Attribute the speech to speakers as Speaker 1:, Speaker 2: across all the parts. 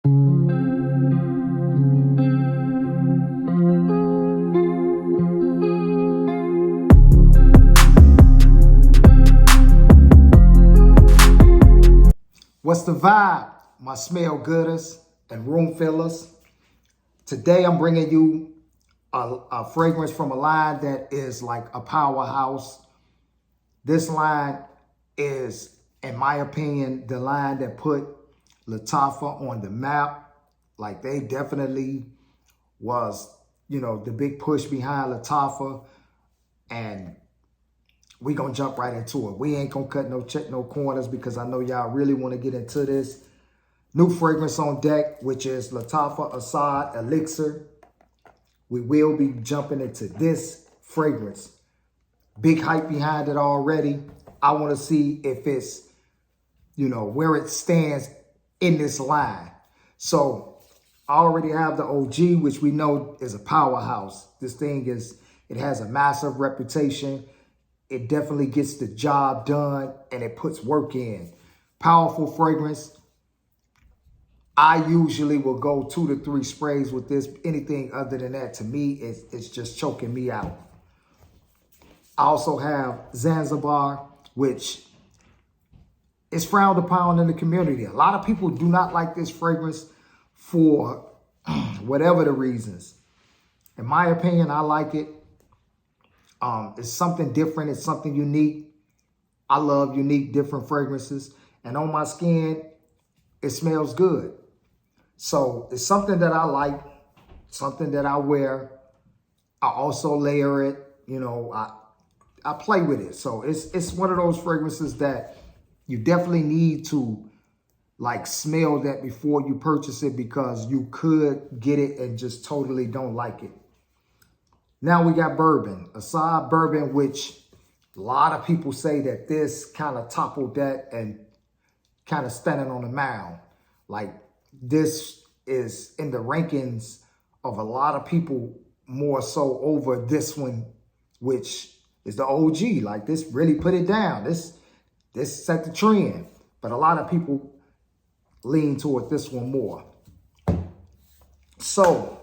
Speaker 1: What's the vibe, my smell gooders and room fillers? Today I'm bringing you a fragrance from a line that is like a powerhouse. This line is, in my opinion, the line that put Lattafa on the map. Like, they definitely was, the big push behind Lattafa, and we gonna jump right into it. We ain't gonna cut no corners because I know y'all really want to get into this. New fragrance on deck, which is Lattafa Asad Elixir. We will be jumping into this fragrance. Big hype behind it already. I want to see if it's, where it stands in this line. So I already have the OG, which we know is a powerhouse. This thing it has a massive reputation. It definitely gets the job done and it puts work in. Powerful fragrance. I usually will go 2 to 3 sprays with this. Anything other than that, to me, it's just choking me out. I also have Zanzibar, which is frowned upon in the community. A lot of people do not like this fragrance for whatever the reasons. In my opinion, I like it. It's something different. It's something unique. I love unique, different fragrances. And on my skin, it smells good. So it's something that I like, something that I wear. I also layer it. I play with it. So it's one of those fragrances that you definitely need to smell that before you purchase it, because you could get it and just totally don't like it. Now we got bourbon, Assad bourbon, which a lot of people say that this kind of toppled that and kind of standing on the mound. Like, this is in the rankings of a lot of people, more so over this one, which is the OG. Like, this really put it down. This set the trend. But a lot of people lean toward this one more. So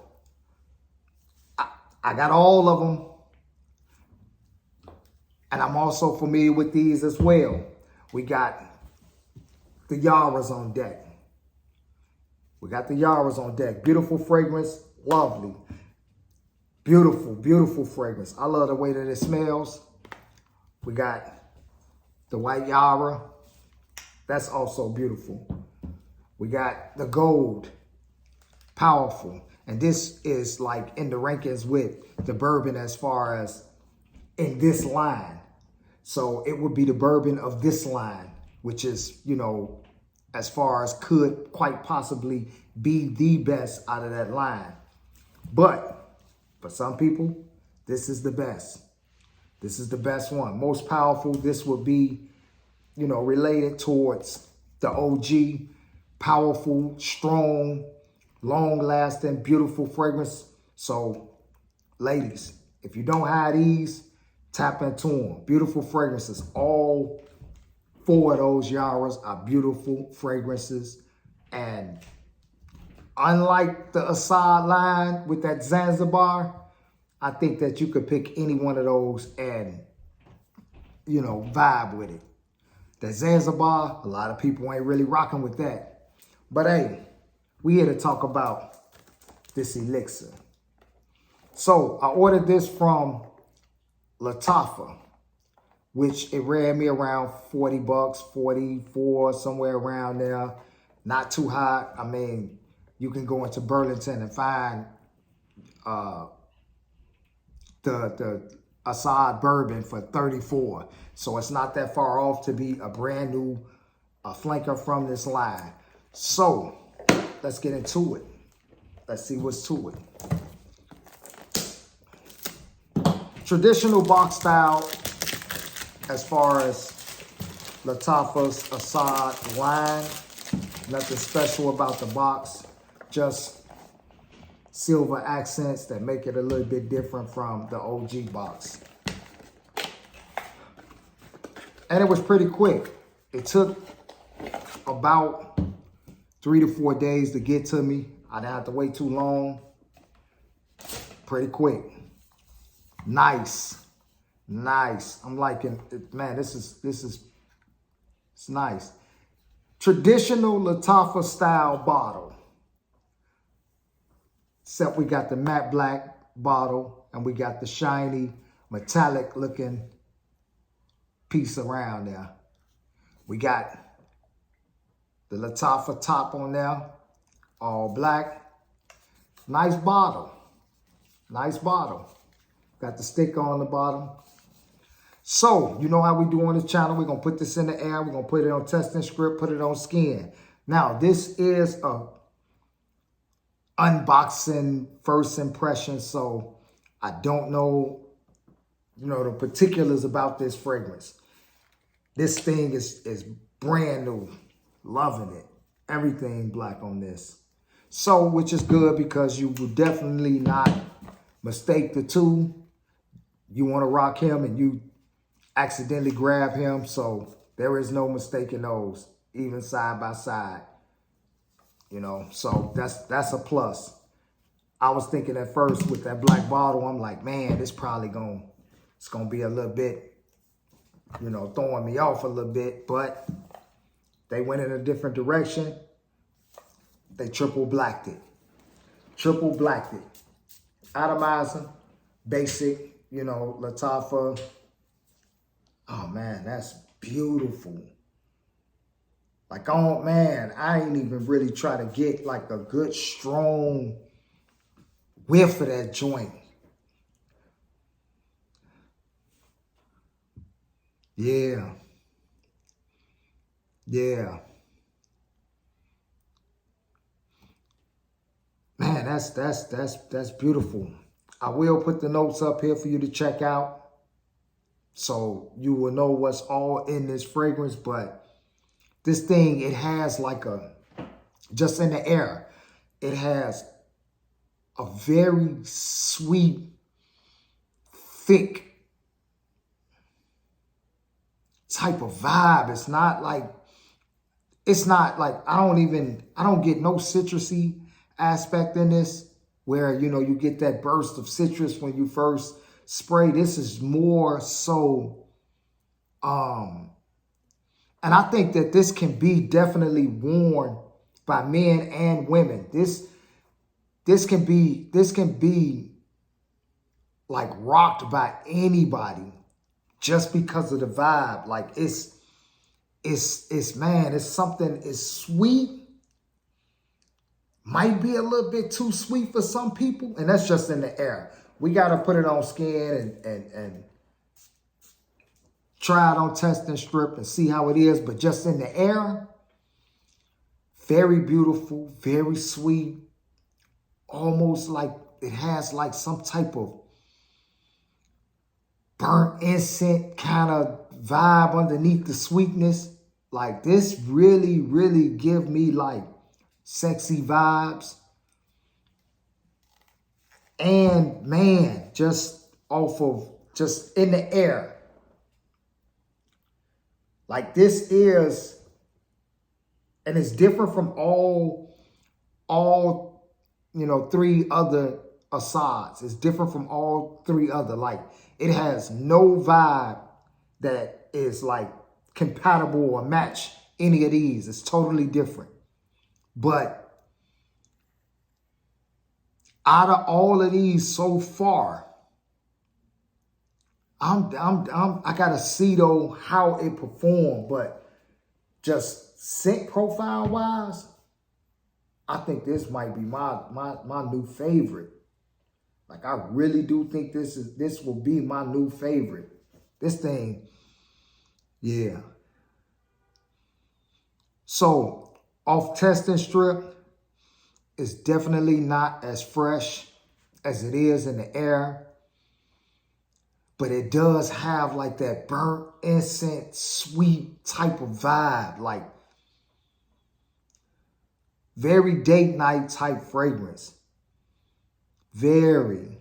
Speaker 1: I got all of them, and I'm also familiar with these as well. We got the Yaras on deck. Beautiful fragrance, lovely. Beautiful, beautiful fragrance. I love the way that it smells. We got the white Yara. That's also beautiful. We got the gold, powerful. And this is like in the rankings with the bourbon as far as in this line. So it would be the bourbon of this line, which is, as far as could quite possibly be the best out of that line. But for some people, this is the best. This is the best one. Most powerful. This would be, related towards the OG. Powerful, strong, long-lasting, beautiful fragrance. So, ladies, if you don't have these, tap into them. Beautiful fragrances. All 4 of those Yaras are beautiful fragrances. And unlike the Assad line with that Zanzibar, I think that you could pick any one of those and, vibe with it. The Zanzibar, a lot of people ain't really rocking with that. But hey, we here to talk about this elixir. So I ordered this from Lattafa, which it ran me around 40 bucks, 44, somewhere around there. Not too high. I mean, you can go into Burlington and find the Assad bourbon for 34. So it's not that far off to be a brand new flanker from this line. So let's get into it. Let's see what's to it. Traditional box style as far as Lattafa's Assad line. Nothing special about the box. Just silver accents that make it a little bit different from the OG box. And it was pretty quick. It took about 3 to 4 days to get to me. I didn't have to wait too long. Pretty quick. Nice. Nice. I'm liking it. Man, it's nice. Traditional Lattafa style bottle. Except we got the matte black bottle and we got the shiny metallic looking piece around there. We got the Lattafa top on there, all black. Nice bottle. Nice bottle. Got the sticker on the bottom. So, you know how we do on this channel. We're going to put this in the air. We're going to put it on testing script, put it on skin. Now, this is a unboxing first impression. So, I don't know, the particulars about this fragrance. This thing is brand new. Loving it. Everything black on this. So, which is good because you will definitely not mistake the two. You want to rock him and you accidentally grab him. So there is no mistaking those, even side by side. So that's a plus. I was thinking at first with that black bottle, I'm like, man, it's probably it's gonna be a little bit, throwing me off a little bit, but they went in a different direction. They triple blacked it. Triple blacked it. Atomizer, basic, Lattafa. Oh man, that's beautiful. Like, oh man, I ain't even really try to get like a good strong whiff of that joint. Yeah. Yeah. Man, that's beautiful. I will put the notes up here for you to check out, so you will know what's all in this fragrance. But this thing, it has like just in the air, it has a very sweet, thick type of vibe. It's not like I don't get no citrusy aspect in this where, you get that burst of citrus when you first spray. This is more so, and I think that this can be definitely worn by men and women. This can be like rocked by anybody just because of the vibe. Like it's something, it's sweet. Might be a little bit too sweet for some people, and that's just in the air. We got to put it on skin and try it on testing strip and see how it is. But just in the air, very beautiful, very sweet, almost like it has like some type of burnt incense kind of vibe underneath the sweetness. Like this really, really give me like sexy vibes. And man, just in the air. Like this is, and it's different from all three other Assads. It's different from all three other. Like it has no vibe that is like compatible or match any of these. It's totally different. But out of all of these so far, I gotta see though how it performed. But just scent profile wise, I think this might be my new favorite. Like I really do think this will be my new favorite. This thing, yeah. So off testing strip, it's definitely not as fresh as it is in the air. But it does have like that burnt incense, sweet type of vibe. Like very date night type fragrance. Very.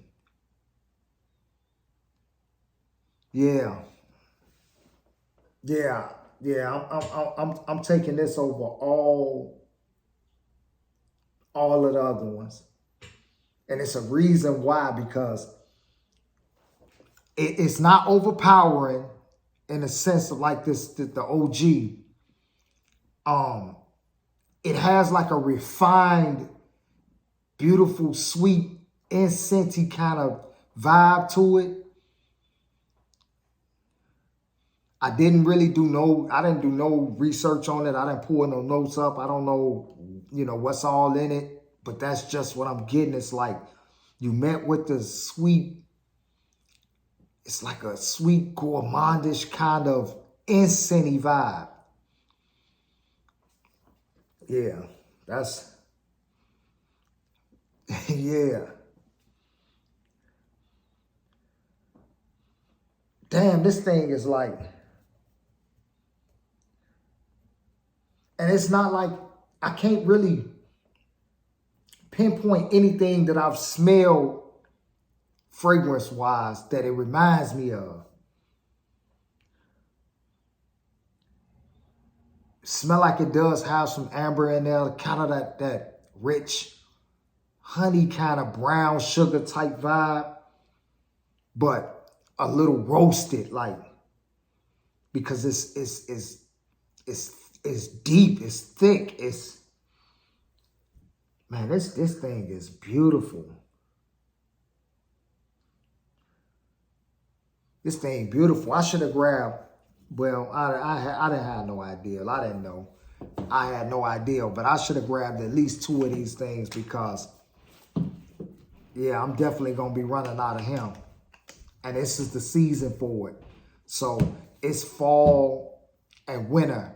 Speaker 1: Yeah. Yeah. Yeah. I'm taking this over all of the other ones. And it's a reason why, because it's not overpowering in the sense of like this, the OG. It has like a refined, beautiful, sweet, incensey kind of vibe to it. I didn't do no research on it. I didn't pull no notes up. I don't know, what's all in it, but that's just what I'm getting. It's like you met with the sweet, it's like a sweet, gourmandish kind of incensey vibe. Yeah, that's, yeah. Damn, this thing is like, and it's not like, I can't really pinpoint anything that I've smelled fragrance-wise that it reminds me of. Smell like it does have some amber in there, kind of that rich honey kind of brown sugar type vibe, but a little roasted, like, because it's deep, it's thick, man, this thing is beautiful. This thing beautiful. I should have grabbed, well, I didn't have no idea. I didn't know. I had no idea, but I should have grabbed at least 2 of these things because, yeah, I'm definitely going to be running out of him. And this is the season for it. So it's fall and winter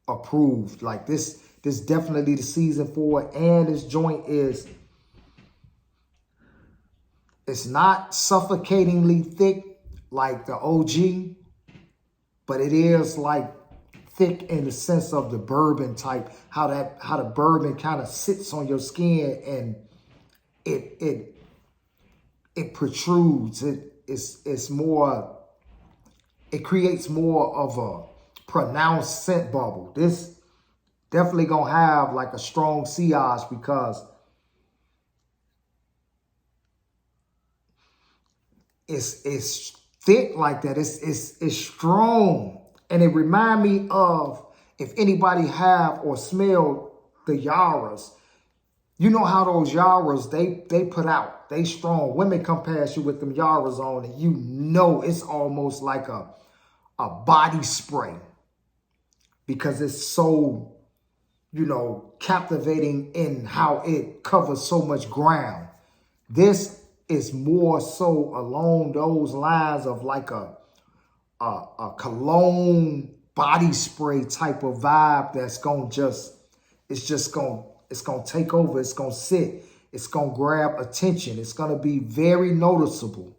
Speaker 1: approved. Like this definitely the season for it. And this joint it's not suffocatingly thick like the OG, but it is like thick in the sense of the bourbon type, how the bourbon kind of sits on your skin and it protrudes. It's more, it creates more of a pronounced scent bubble. This definitely gonna have like a strong sillage because it's thick like that. It's strong. And it remind me of, if anybody have or smelled the Yaras, you know how those Yaras, they put out, they strong. Women come past you with them Yaras on and you know it's almost like a body spray because it's so, captivating in how it covers so much ground. This is more so along those lines of like a cologne body spray type of vibe that's gonna it's gonna take over, it's gonna sit, it's gonna grab attention, it's gonna be very noticeable.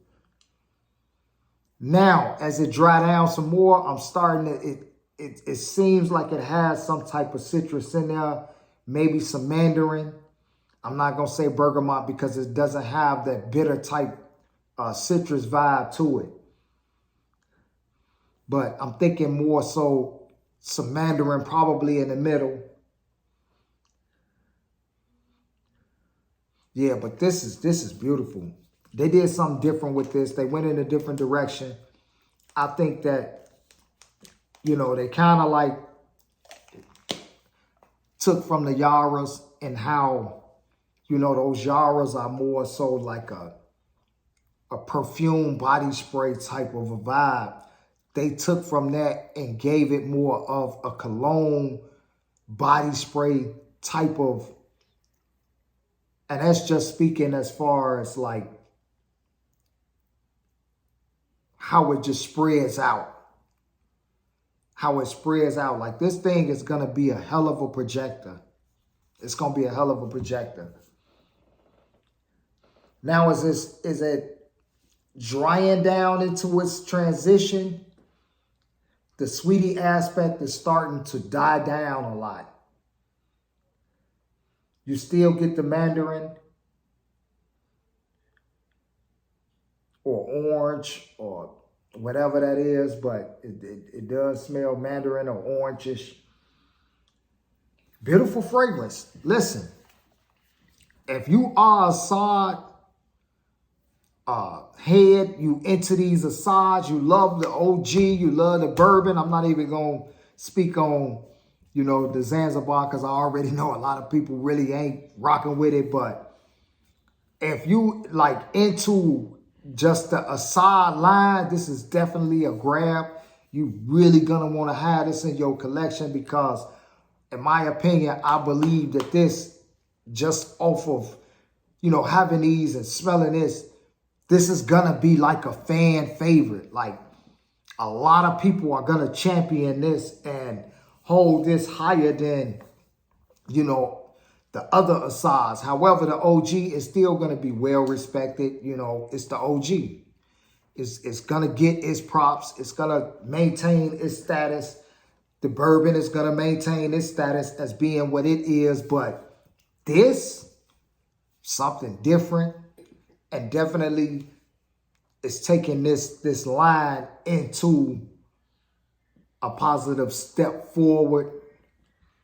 Speaker 1: Now, as it dry down some more, I'm starting to, it seems like it has some type of citrus in there, maybe some mandarin. I'm not gonna say bergamot because it doesn't have that bitter type citrus vibe to it. But I'm thinking more so some mandarin probably in the middle. Yeah, but this is beautiful. They did something different with this. They went in a different direction. I think that, they kind of like took from the Yaras and how, those Yaras are more so like a perfume body spray type of a vibe. They took from that and gave it more of a cologne body spray type of, and that's just speaking as far as like how it just spreads out. How it spreads out. Like this thing is going to be a hell of a projector. It's going to be a hell of a projector. Now is it drying down into its transition? The sweetie aspect is starting to die down a lot. You still get the mandarin or orange or whatever that is, but it does smell mandarin or orangish. Beautiful fragrance. Listen, if you are Assad head, you into these Assads, you love the OG, you love the bourbon. I'm not even going to speak on, you know, the Zanzibar, because I already know a lot of people really ain't rocking with it. But if you like into just the Assad line, this is definitely a grab. You really gonna want to have this in your collection, because in my opinion, I believe that this, just off of, you know, having these and smelling this is gonna be like a fan favorite. Like, a lot of people are gonna champion this and hold this higher than, you know, the other Assads. However, the OG is still gonna be well respected. You know, it's the OG. It's gonna get its props. It's gonna maintain its status. The bourbon is gonna maintain its status as being what it is. But this, something different, and definitely it's taking this line into a positive step forward.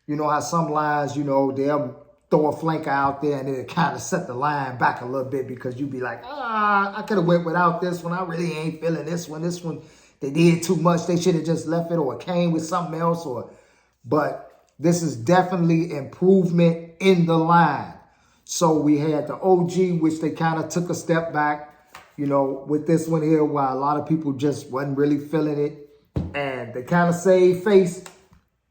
Speaker 1: You know how some lines, you know, they'll throw a flanker out there and it kind of set the line back a little bit, because you be like, I could have went without this one. I really ain't feeling this one. This one, they did too much. They should have just left it, or it came with something else. But this is definitely improvement in the line. So we had the OG, which they kind of took a step back, you know, with this one here, while a lot of people just wasn't really feeling it. And they kind of saved face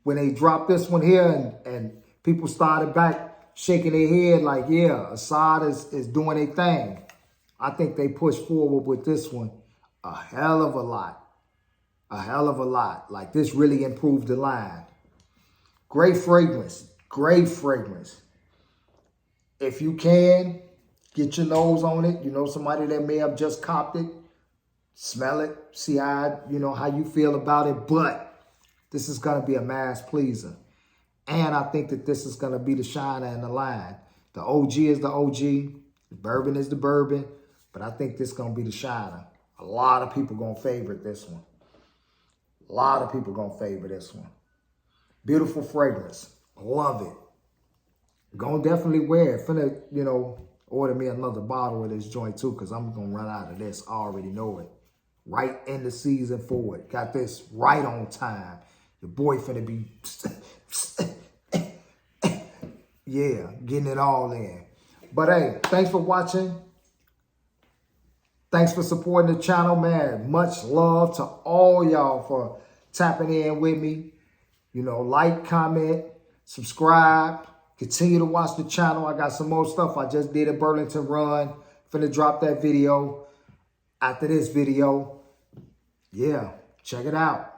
Speaker 1: when they dropped this one here, and people started back shaking their head like, yeah, Assad is doing a thing. I think they pushed forward with this one a hell of a lot. A hell of a lot. Like, this really improved the line. Great fragrance. Great fragrance. If you can, get your nose on it. You know, somebody that may have just copped it, smell it, see how, you know, how you feel about it. But this is going to be a mass pleaser. And I think that this is going to be the shiner in the line. The OG is the OG. The bourbon is the bourbon. But I think this is going to be the shiner. A lot of people going to favorite this one. A lot of people going to favor this one. Beautiful fragrance. Love it. Gonna definitely wear it. Finna, you know, order me another bottle of this joint too, because I'm gonna run out of this. I already know it. Right in the season for it. Got this right on time. Your boy finna be yeah, getting it all in. But hey, thanks for watching. Thanks for supporting the channel, man. Much love to all y'all for tapping in with me. You know, like, comment, subscribe. Continue to watch the channel. I got some more stuff. I just did a Burlington run. Finna drop that video after this video. Yeah, check it out.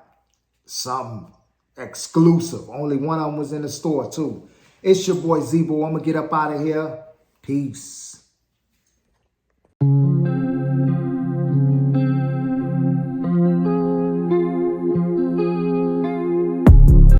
Speaker 1: Something exclusive. Only one of them was in the store too. It's your boy Zebo. I'm gonna get up out of here. Peace.